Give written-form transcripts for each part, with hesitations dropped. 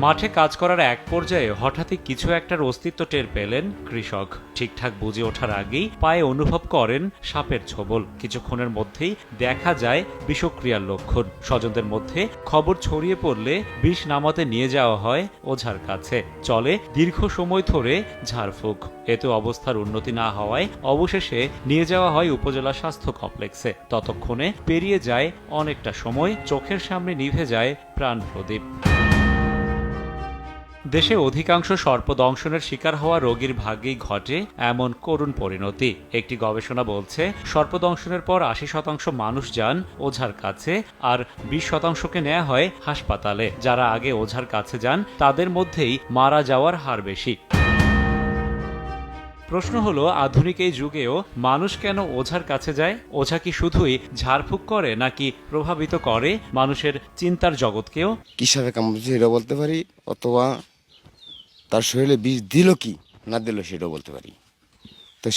মাঠে কাজ করার এক পর্যায়ে হঠাৎই কিছু একটার অস্তিত্ব টের পেলেন কৃষক। ঠিকঠাক বুঝে ওঠার আগেই পায়ে অনুভব করেন সাপের ছোবল। কিছুক্ষণের মধ্যেই দেখা যায় বিষক্রিয়ার লক্ষণ। স্বজনদের মধ্যে খবর ছড়িয়ে পড়লে বিষ নামাতে নিয়ে যাওয়া হয় ওঝার কাছে। চলে দীর্ঘ সময় ধরে ঝাড়ফুঁক। এতে অবস্থার উন্নতি না হওয়ায় অবশেষে নিয়ে যাওয়া হয় উপজেলা স্বাস্থ্য কমপ্লেক্সে। ততক্ষণে পেরিয়ে যায় অনেকটা সময়, চোখের সামনে নিভে যায় প্রাণ প্রদীপ। দেশে অধিকাংশ সর্পদংশনের শিকার হওয়া রোগীর ভাগ্যেই ঘটে এমন করুণ পরিণতি। একটি গবেষণা বলছে, সর্পদংশনের পর ৮০% মানুষ যান ওঝার কাছে, আর ২০%কে নেওয়া হয় হাসপাতালে। যারা আগে ওঝার কাছে যান তাদের মধ্যেই মারা যাওয়ার হার বেশি। প্রশ্ন হলো, আধুনিক এই যুগেও মানুষ কেন ওঝার কাছে যায়? ওঝা কি শুধুই ঝাড়ফুঁক করে, নাকি প্রভাবিত করে মানুষের চিন্তার জগৎকেও? কি সাপে কামড়েছে সেটাও বলতে পারি, অথবা তার শরীরে বিষ দিল কি না দিল সেটাও বলতে পারি। তো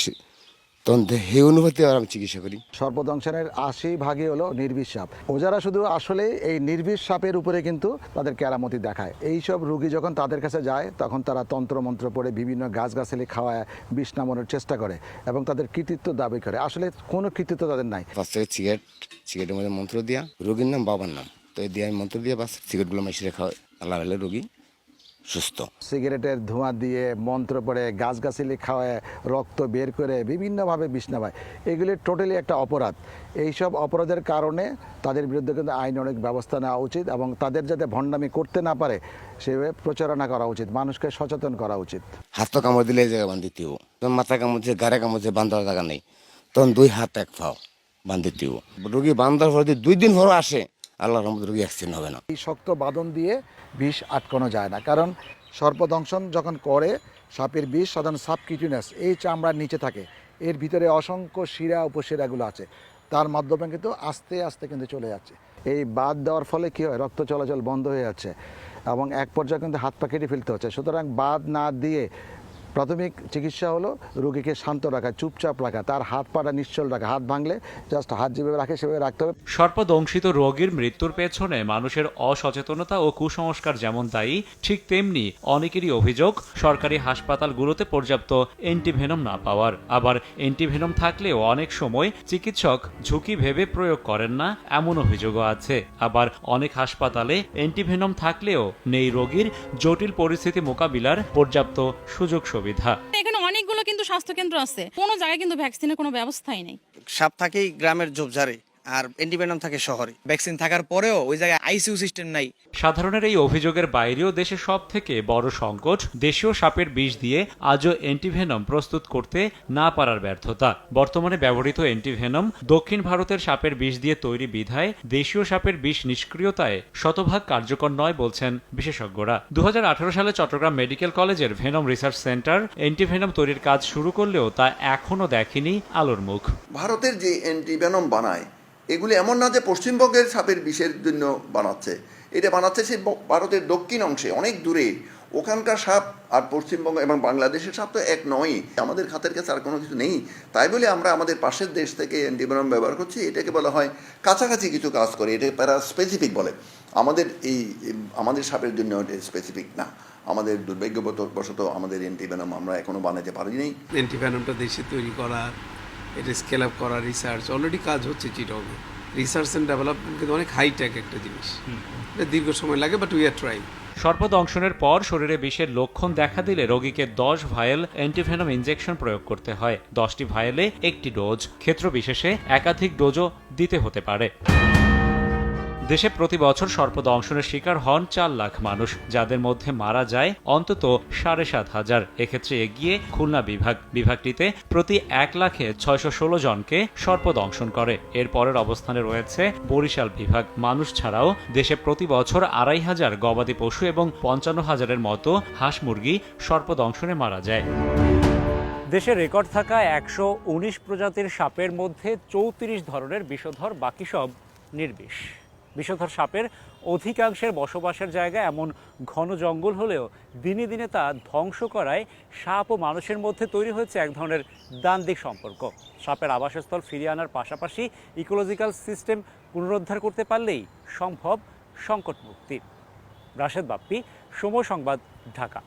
তখন সেই অনুভূতি আর আমি চিকিৎসা করি। সর্পদংশনের ৮০% হলো নির্বিষ সাপ। ওজারা শুধু আসলে এই নির্বিষ সাপের উপরে কিন্তু তাদের কেরামতি দেখায়। এইসব রোগী যখন তাদের কাছে যায় তখন তারা তন্ত্রমন্ত্র পড়ে বিভিন্ন গাছগাছালি খাওয়ায় বিষ নামানোর চেষ্টা করে এবং তাদের কৃতিত্ব দাবি করে। আসলে কোনো কৃতিত্ব তাদের নাই। বাস থেকে সিগারেটের মধ্যে মন্ত্র দিয়া, রোগীর নাম বাবার নাম, তো এই দিয়ে আমি মন্ত্র দিয়ে বাস সিগারেটগুলো মেশিয়ে খাওয়াই। আল্লাহ হলে রোগী সুস্থ। সিগারেটের ধোঁয়া দিয়ে, মন্ত্র পড়ে, গাছগাছালি খাওয়ায়, রক্ত বের করে বিভিন্নভাবে বিষ নামায়, এগুলি টোটালি একটা অপরাধ। এইসব অপরাধের কারণে তাদের বিরুদ্ধে কিন্তু আইন অনেক ব্যবস্থা নেওয়া উচিত এবং তাদের যাতে ভণ্ডামি করতে না পারে সেভাবে প্রচারণা করা উচিত, মানুষকে সচেতন করা উচিত। হাত তো কামড় দিলে এই জায়গায় বান্ধিতে হবো, তখন মাথা কামড়ছে, গাড়ে কামড়ছে, বান্ধার জায়গা নেই, তখন 2 হাত 1 পাও বান্ধিতে হবো। রোগী বান্ধার পর 2 দিন পরও আসে, আল্লাহর রহমতে রোগী অ্যাক্সিডেন্ট হবে না। এই শক্ত বাঁধন দিয়ে বিষ আটকানো যায় না, কারণ সর্পদংশন যখন করে সাপের বিষ সাধারণ সাবকিউটিনাস, এই চামড়ার নিচে থাকে, এর ভিতরে অসংখ্য শিরা উপশিরাগুলো আছে, তার মাধ্যমে কিন্তু আস্তে আস্তে কিন্তু চলে যাচ্ছে। এই বাদ দেওয়ার ফলে কী হয়, রক্ত চলাচল বন্ধ হয়ে যাচ্ছে এবং এক পর্যায়ে কিন্তু হাত পা কেটে ফেলতে হচ্ছে। সুতরাং বাদ না দিয়ে প্রাথমিক চিকিৎসা হলো রোগীকে শান্ত রাখা, চুপচাপ রাখা, তার হাত পাটা নিশ্চল রাখা। হাত ভাঙলে জাস্ট হাত যেভাবে রাখে সেভাবে রাখতে হবে। সর্পদংশিত রোগীর মৃত্যুর পেছনে মানুষের অসচেতনতা ও কুসংস্কার যেমন দায়ী, ঠিক তেমনি অনেকেরই অভিযোগ সরকারি হাসপাতালগুলোতে পর্যাপ্ত অ্যান্টিভেনম না পাওয়ার। আবার অ্যান্টিভেনম থাকলেও অনেক সময় চিকিৎসক ঝুঁকি ভেবে প্রয়োগ করেন না, এমন অভিযোগও আছে। আবার অনেক হাসপাতালে অ্যান্টিভেনম থাকলেও নেই রোগীর জটিল পরিস্থিতি মোকাবিলার পর্যাপ্ত সুযোগ সুবিধা। এখানে অনেকগুলো কিন্তু স্বাস্থ্যকেন্দ্র আছে, কোনো জায়গায় কিন্তু ভ্যাকসিনের কোনো ব্যবস্থাই নেই। সাপ থাকেই গ্রামের ঝোপঝাড়ে, আর অ্যান্টিভেনম থাকে শহরে। ভ্যাকসিন থাকার পরেও ওই জায়গায় আইসিইউ সিস্টেম নাই। সাধারণের এই অভিযোগের বাইরেও দেশে সব থেকে বড় সংকট দেশীয় সাপের বিষ দিয়ে আজও অ্যান্টিভেনম প্রস্তুত করতে না পারার ব্যর্থতা। বর্তমানে ব্যবহৃত অ্যান্টিভেনম দক্ষিণ ভারতের সাপের বিষ দিয়ে তৈরি বিধায় দেশীয় সাপের বিষ নিষ্ক্রিয়তায় শতভাগ কার্যকর নয় বলছেন বিশেষজ্ঞরা। ২০১৮ সালে চট্টগ্রাম মেডিকেল কলেজের ভেনম রিসার্চ সেন্টার অ্যান্টিভেনম তৈরির কাজ শুরু করলেও তা এখনও দেখেনি আলোর মুখ। ভারতের যে অ্যান্টিভেনম বানায় এগুলি এমন না যে পশ্চিমবঙ্গের সাপের বিষের জন্য বানাচ্ছে, এটা বানাচ্ছে সে ভারতের দক্ষিণ অংশে অনেক দূরে। ওখানকার সাপ আর পশ্চিমবঙ্গ এবং বাংলাদেশের সাপ তো এক নয়। আমাদের হাতের কাছে আর কোনো কিছু নেই, তাই বলে আমরা আমাদের পাশের দেশ থেকে অ্যান্টিভেনম ব্যবহার করছি। এটাকে বলা হয় কাছাকাছি কিছু কাজ করে, এটা প্যারা স্পেসিফিক বলে। আমাদের সাপের জন্য এটা স্পেসিফিক না। আমাদের দুর্ভাগ্যবশত আমাদের অ্যান্টিভেনম আমরা এখনও বানাতে পারিনি। অ্যান্টিভেনমটা দেশে তৈরি করা, এটা স্কেল আপ করা, রিসার্চ অলরেডি কাজ হচ্ছে চিটগংয়ে। রিসার্চ অ্যান্ড ডেভেলপমেন্ট কিন্তু অনেক হাইটেক একটা জিনিস, এটা দীর্ঘ সময় লাগে, বাট উই আর ট্রাইং। সর্পদংশনের পর শরীরে বিষের লক্ষণ দেখা দিলে রোগীকে 10 ভায়েল অ্যান্টিভেনম ইনজেকশন প্রয়োগ করতে হয়। 10টি ভায়েলে 1টি ডোজ, ক্ষেত্র বিশেষে একাধিক ডোজও দিতে হতে পারে। দেশে প্রতি বছর সর্পদংশনের শিকার হন 4 লাখ মানুষ, যাদের মধ্যে মারা যায় অন্তত 7,500। এক্ষেত্রে এগিয়ে খুলনা বিভাগটিতে প্রতি 1,616 জনকে সর্পদংশন করে। এর পরের অবস্থানে রয়েছে বরিশাল বিভাগ। মানুষ ছাড়াও দেশে প্রতি বছর 2,500 গবাদি পশু এবং 55,000-এর মতো হাঁস মুরগি সর্পদংশনে মারা যায়। দেশে রেকর্ড থাকা 119 প্রজাতির সাপের মধ্যে 34 ধরনের বিষধর, বাকি সব নির্বিষ। বিষধর সাপের অধিকাংশের বসবাসের জায়গা এমন ঘন জঙ্গল হলেও দিনে দিনে তা ধ্বংস করায় সাপ ও মানুষের মধ্যে তৈরি হয়েছে এক ধরনের দ্বান্দ্বিক সম্পর্ক। সাপের আবাসস্থল ফিরিয়ে আনার পাশাপাশি ইকোলজিক্যাল সিস্টেম পুনরুদ্ধার করতে পারলেই সম্ভব সংকট মুক্তি। রাশেদ বাপ্পি, সময় সংবাদ, ঢাকা।